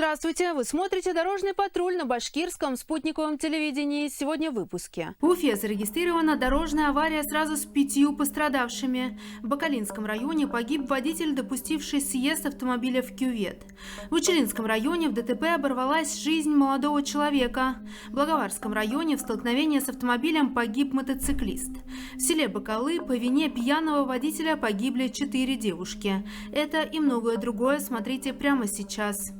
Здравствуйте! Вы смотрите «Дорожный патруль» на башкирском спутниковом телевидении. Сегодня в выпуске. В Уфе зарегистрирована дорожная авария сразу с 5 пострадавшими. В Бакалинском районе погиб водитель, допустивший съезд автомобиля в кювет. В Учелинском районе в ДТП оборвалась жизнь молодого человека. В Благоварском районе в столкновении с автомобилем погиб мотоциклист. В селе Бакалы по вине пьяного водителя погибли 4 девушки. Это и многое другое смотрите прямо сейчас.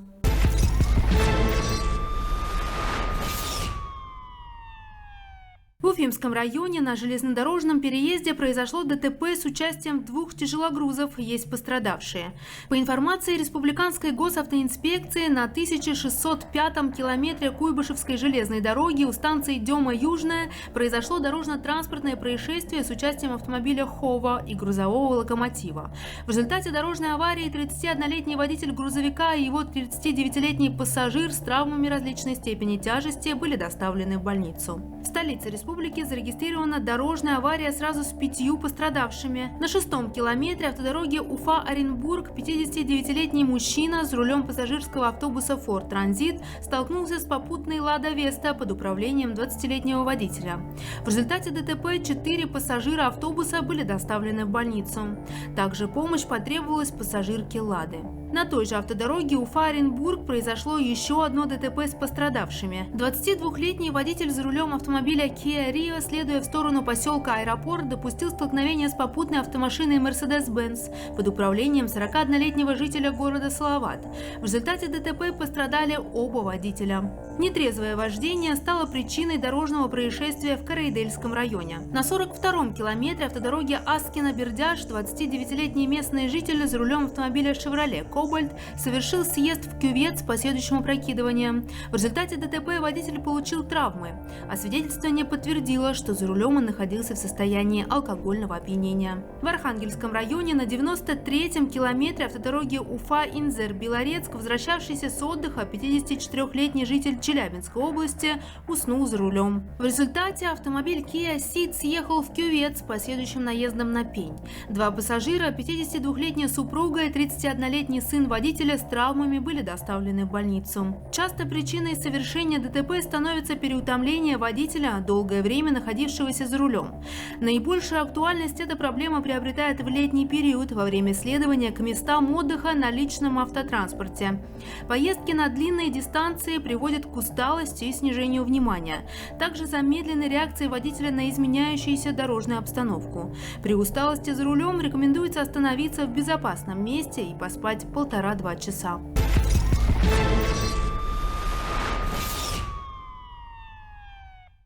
В Уфимском районе на железнодорожном переезде произошло ДТП с участием 2 тяжелогрузов, есть пострадавшие. По информации Республиканской госавтоинспекции, на 1605-м километре Куйбышевской железной дороги у станции Дема-Южная произошло дорожно-транспортное происшествие с участием автомобиля «Хова» и грузового локомотива. В результате дорожной аварии 31-летний водитель грузовика и его 39-летний пассажир с травмами различной степени тяжести были доставлены в больницу. В столице республики зарегистрирована дорожная авария сразу с 5 пострадавшими. На 6-м километре автодороги Уфа-Оренбург 59-летний мужчина с рулем пассажирского автобуса «Форд Транзит» столкнулся с попутной «Лада Веста» под управлением 20-летнего водителя. В результате ДТП 4 пассажира автобуса были доставлены в больницу. Также помощь потребовалась пассажирке «Лады». На той же автодороге Уфа-Оренбург произошло еще одно ДТП с пострадавшими. 22-летний водитель за рулем автомобиля Kia Rio, следуя в сторону поселка Аэропорт, допустил столкновение с попутной автомашиной Mercedes-Benz под управлением 41-летнего жителя города Салават. В результате ДТП пострадали оба водителя. Нетрезвое вождение стало причиной дорожного происшествия в Караидельском районе. На 42-м километре автодороги Аскина-Бердяш 29-летний местный житель за рулем автомобиля Chevrolet Cobalt совершил съезд в кювет с последующим опрокидыванием. В результате ДТП водитель получил травмы, а свидетельствование подтвердило, что за рулем он находился в состоянии алкогольного опьянения. В Архангельском районе на 93-м километре автодороги Уфа-Инзер-Белорецк возвращавшийся с отдыха 54-летний житель Челябинской области уснул за рулем. В результате автомобиль Kia Ceed съехал в кювет с последующим наездом на пень. 2 пассажира, 52-летняя супруга и 31-летний сын водителя с травмами были доставлены в больницу. Часто причиной совершения ДТП становится переутомление водителя, долгое время находившегося за рулем. Наибольшую актуальность эта проблема приобретает в летний период во время следования к местам отдыха на личном автотранспорте. Поездки на длинные дистанции приводят к усталости и снижению внимания. Также замедленной реакции водителя на изменяющуюся дорожную обстановку. При усталости за рулем рекомендуется остановиться в безопасном месте и поспать 1,5–2 часа.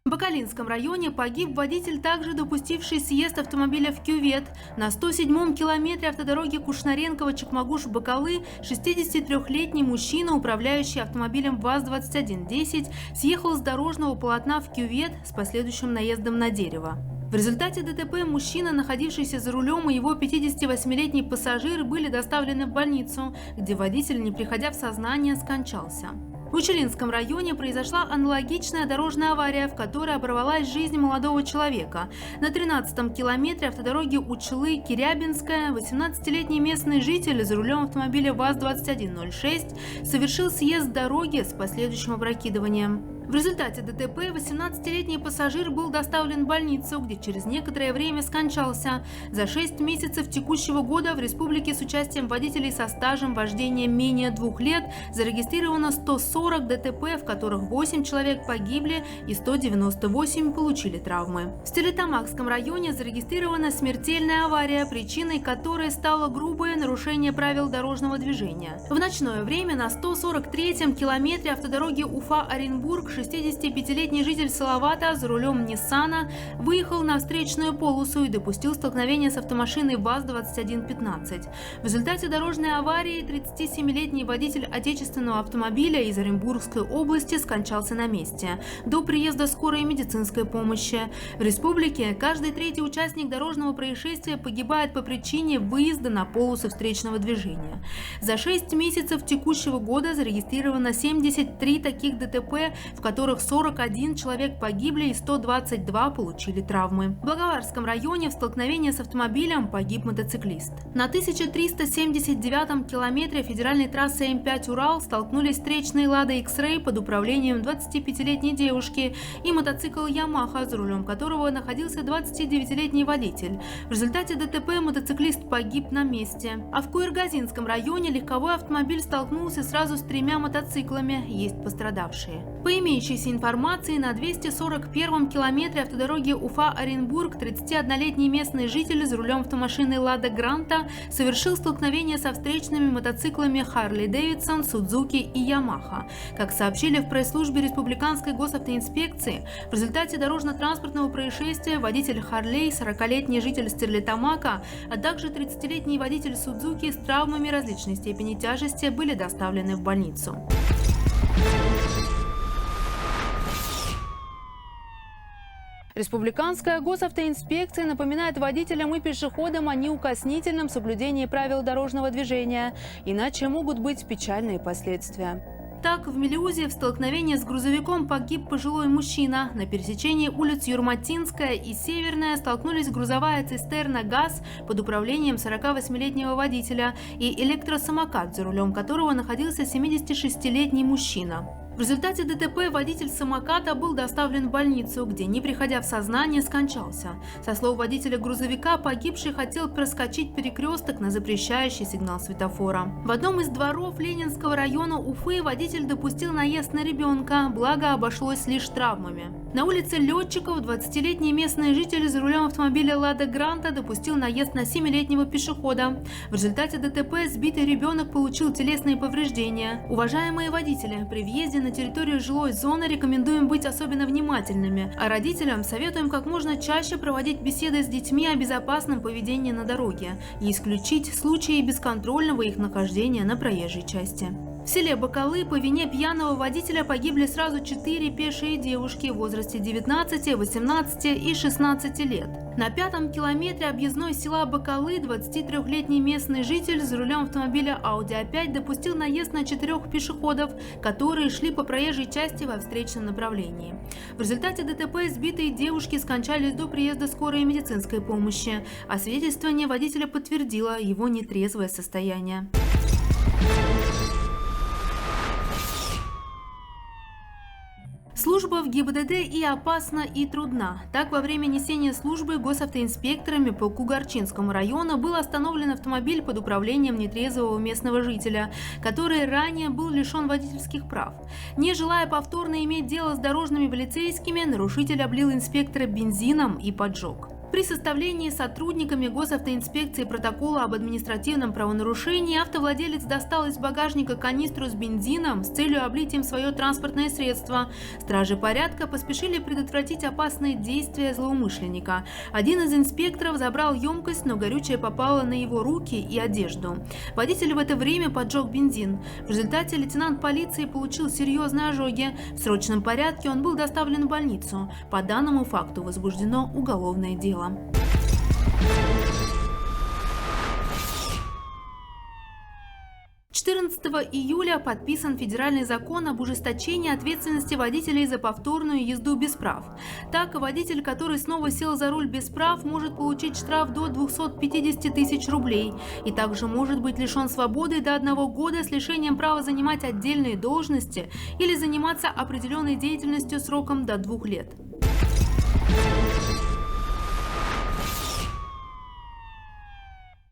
В Бакалинском районе погиб водитель, также допустивший съезд автомобиля в кювет. На 107-м километре автодороги Кушнаренково-Чекмагуш-Бакалы 63-летний мужчина, управляющий автомобилем ВАЗ-2110, съехал с дорожного полотна в кювет с последующим наездом на дерево. В результате ДТП мужчина, находившийся за рулем, и его 58-летний пассажир были доставлены в больницу, где водитель, не приходя в сознание, скончался. В Учелинском районе произошла аналогичная дорожная авария, в которой оборвалась жизнь молодого человека. На 13-м километре автодороги Учелы-Кирябинская 18-летний местный житель за рулем автомобиля ВАЗ-2106 совершил съезд с дороги с последующим опрокидыванием. В результате ДТП 18-летний пассажир был доставлен в больницу, где через некоторое время скончался. За 6 месяцев текущего года в республике с участием водителей со стажем вождения менее 2 лет зарегистрировано 140 ДТП, в которых 8 человек погибли и 198 получили травмы. В Стерлитамакском районе зарегистрирована смертельная авария, причиной которой стало грубое нарушение правил дорожного движения. В ночное время на 143-м километре автодороги Уфа-Оренбург 65-летний житель Салавата за рулем Ниссана выехал на встречную полосу и допустил столкновение с автомашиной ВАЗ-2115. В результате дорожной аварии 37-летний водитель отечественного автомобиля из Оренбургской области скончался на месте до приезда скорой медицинской помощи. В республике каждый 3-й участник дорожного происшествия погибает по причине выезда на полосу встречного движения. За 6 месяцев текущего года зарегистрировано 73 таких ДТП, в которых 41 человек погибли и 122 получили травмы. В Благоварском районе в столкновении с автомобилем погиб мотоциклист. На 1379-м километре федеральной трассы М5 «Урал» столкнулись встречные «Лада X-Ray» под управлением 25-летней девушки и мотоцикл «Ямаха», за рулем которого находился 29-летний водитель. В результате ДТП мотоциклист погиб на месте. А в Куйргазинском районе легковой автомобиль столкнулся сразу с 3 мотоциклами, есть пострадавшие. По имеющейся информации, на 241-м километре автодороги Уфа-Оренбург 31-летний местный житель за рулем автомашины «Лада Гранта» совершил столкновение со встречными мотоциклами «Харли Дэвидсон», «Судзуки» и «Ямаха». Как сообщили в пресс-службе Республиканской госавтоинспекции, в результате дорожно-транспортного происшествия водитель «Харлей», 40-летний житель Стерлитамака, а также 30-летний водитель «Судзуки» с травмами различной степени тяжести были доставлены в больницу. Республиканская госавтоинспекция напоминает водителям и пешеходам о неукоснительном соблюдении правил дорожного движения, иначе могут быть печальные последствия. Так, в Мелеузе в столкновении с грузовиком погиб пожилой мужчина. На пересечении улиц Юрматинская и Северная столкнулись грузовая цистерна «ГАЗ» под управлением 48-летнего водителя и электросамокат, за рулем которого находился 76-летний мужчина. В результате ДТП водитель самоката был доставлен в больницу, где, не приходя в сознание, скончался. Со слов водителя грузовика, погибший хотел проскочить перекресток на запрещающий сигнал светофора. В одном из дворов Ленинского района Уфы водитель допустил наезд на ребенка, благо обошлось лишь травмами. На улице Летчиков 20-летний местный житель за рулем автомобиля «Лада Гранта» допустил наезд на 7-летнего пешехода. В результате ДТП сбитый ребенок получил телесные повреждения. Уважаемые водители, при въезде на территорию жилой зоны рекомендуем быть особенно внимательными, а родителям советуем как можно чаще проводить беседы с детьми о безопасном поведении на дороге и исключить случаи бесконтрольного их нахождения на проезжей части. В селе Бакалы по вине пьяного водителя погибли сразу 4 пешие девушки в возрасте 19, 18 и 16 лет. На 5-м километре объездной села Бакалы 23-летний местный житель за рулем автомобиля Audi A5 допустил наезд на 4 пешеходов, которые шли по проезжей части во встречном направлении. В результате ДТП сбитые девушки скончались до приезда скорой медицинской помощи, а свидетельствование водителя подтвердило его нетрезвое состояние. Служба в ГИБДД и опасна, и трудна. Так, во время несения службы госавтоинспекторами по Кугарчинскому району был остановлен автомобиль под управлением нетрезвого местного жителя, который ранее был лишен водительских прав. Не желая повторно иметь дело с дорожными полицейскими, нарушитель облил инспектора бензином и поджег. При составлении сотрудниками госавтоинспекции протокола об административном правонарушении автовладелец достал из багажника канистру с бензином с целью облить им свое транспортное средство. Стражи порядка поспешили предотвратить опасные действия злоумышленника. Один из инспекторов забрал емкость, но горючее попало на его руки и одежду. Водитель в это время поджег бензин. В результате лейтенант полиции получил серьезные ожоги. В срочном порядке он был доставлен в больницу. По данному факту возбуждено уголовное дело. 14 июля подписан федеральный закон об ужесточении ответственности водителей за повторную езду без прав. Так, водитель, который снова сел за руль без прав, может получить штраф до 250 тысяч рублей и также может быть лишен свободы до 1 года с лишением права занимать отдельные должности или заниматься определенной деятельностью сроком до 2 лет.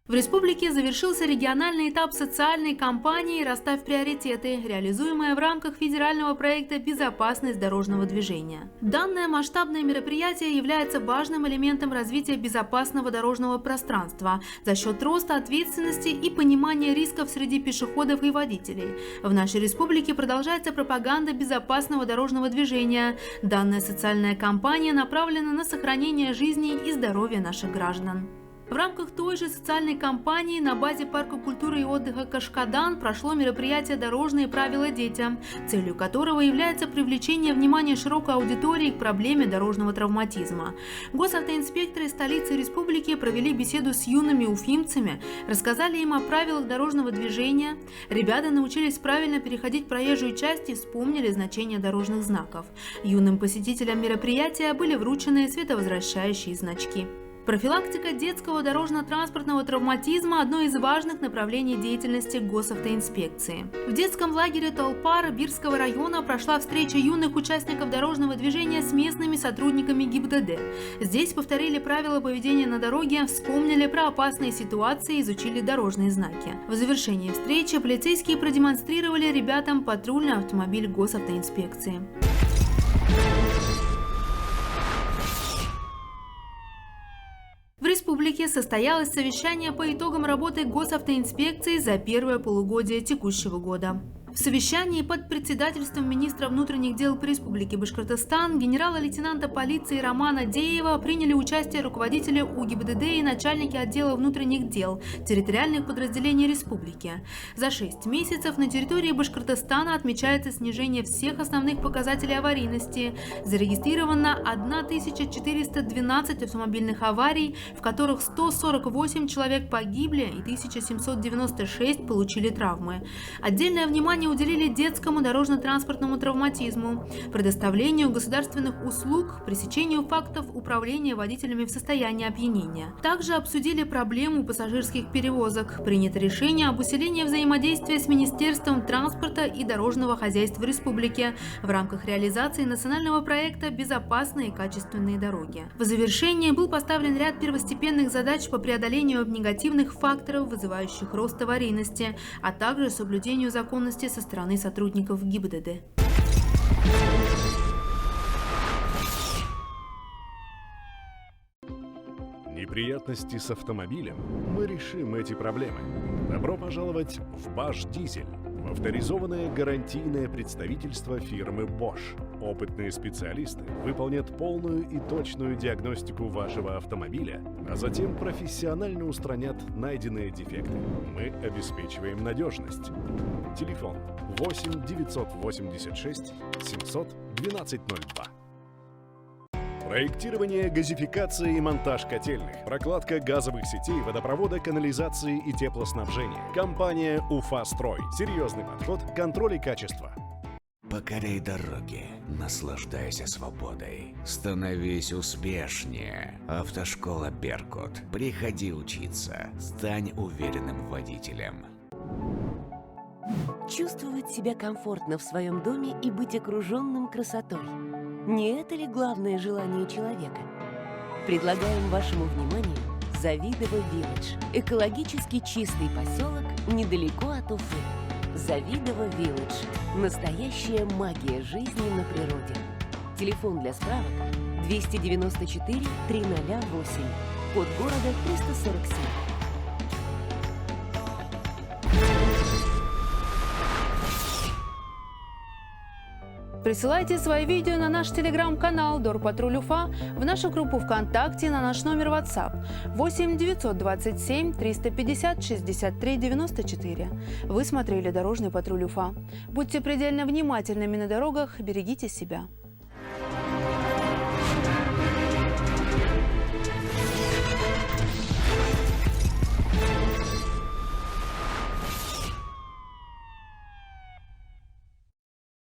В республике завершился региональный этап социальной кампании «Расставь приоритеты», реализуемая в рамках федерального проекта «Безопасность дорожного движения». Данное масштабное мероприятие является важным элементом развития безопасного дорожного пространства за счет роста ответственности и понимания рисков среди пешеходов и водителей. В нашей республике продолжается пропаганда безопасного дорожного движения. Данная социальная кампания направлена на сохранение жизни и здоровья наших граждан. В рамках той же социальной кампании на базе парка культуры и отдыха Кашкадан прошло мероприятие «Дорожные правила детям», целью которого является привлечение внимания широкой аудитории к проблеме дорожного травматизма. Госавтоинспекторы столицы республики провели беседу с юными уфимцами, рассказали им о правилах дорожного движения. Ребята научились правильно переходить проезжую часть и вспомнили значение дорожных знаков. Юным посетителям мероприятия были вручены световозвращающие значки. Профилактика детского дорожно-транспортного травматизма – одно из важных направлений деятельности госавтоинспекции. В детском лагере Толпар Бирского района прошла встреча юных участников дорожного движения с местными сотрудниками ГИБДД. Здесь повторили правила поведения на дороге, вспомнили про опасные ситуации и изучили дорожные знаки. В завершении встречи полицейские продемонстрировали ребятам патрульный автомобиль госавтоинспекции. В республике состоялось совещание по итогам работы госавтоинспекции за первое полугодие текущего года. В совещании под председательством министра внутренних дел Республики Башкортостан генерала-лейтенанта полиции Романа Деева приняли участие руководители УГИБДД и начальники отдела внутренних дел территориальных подразделений республики. За 6 месяцев на территории Башкортостана отмечается снижение всех основных показателей аварийности. Зарегистрировано 1412 автомобильных аварий, в которых 148 человек погибли и 1796 получили травмы. Отдельное внимание уделили детскому дорожно-транспортному травматизму, предоставлению государственных услуг, пресечению фактов управления водителями в состоянии опьянения. Также обсудили проблему пассажирских перевозок. Принято решение об усилении взаимодействия с Министерством транспорта и дорожного хозяйства республики в рамках реализации национального проекта «Безопасные и качественные дороги». В завершении был поставлен ряд первостепенных задач по преодолению негативных факторов, вызывающих рост аварийности, а также соблюдению законности со стороны сотрудников ГИБДД. Неприятности с автомобилем? Мы решим эти проблемы. Добро пожаловать в Bosch Diesel, в авторизованное гарантийное представительство фирмы Bosch. Опытные специалисты выполнят полную и точную диагностику вашего автомобиля, а затем профессионально устранят найденные дефекты. Мы обеспечиваем надежность. Телефон 8 986 700 1202. Проектирование, газификация и монтаж котельных, прокладка газовых сетей, водопровода, канализации и теплоснабжения. Компания «Уфа-Строй». Серьезный подход, контроль и качество. Покоряй дороги, наслаждайся свободой, становись успешнее. Автошкола «Беркут». Приходи учиться, стань уверенным водителем. Чувствовать себя комфортно в своем доме и быть окруженным красотой. Не это ли главное желание человека? Предлагаем вашему вниманию Завидово Вилледж. Экологически чистый поселок недалеко от Уфы. Завидово Вилледж. Настоящая магия жизни на природе. Телефон для справок 294 308. Код города 347. Присылайте свои видео на наш телеграм-канал Дорпатруль Уфа, в нашу группу ВКонтакте, на наш номер WhatsApp 8 927 350 63 94. Вы смотрели «Дорожный патруль Уфа». Будьте предельно внимательными на дорогах, берегите себя.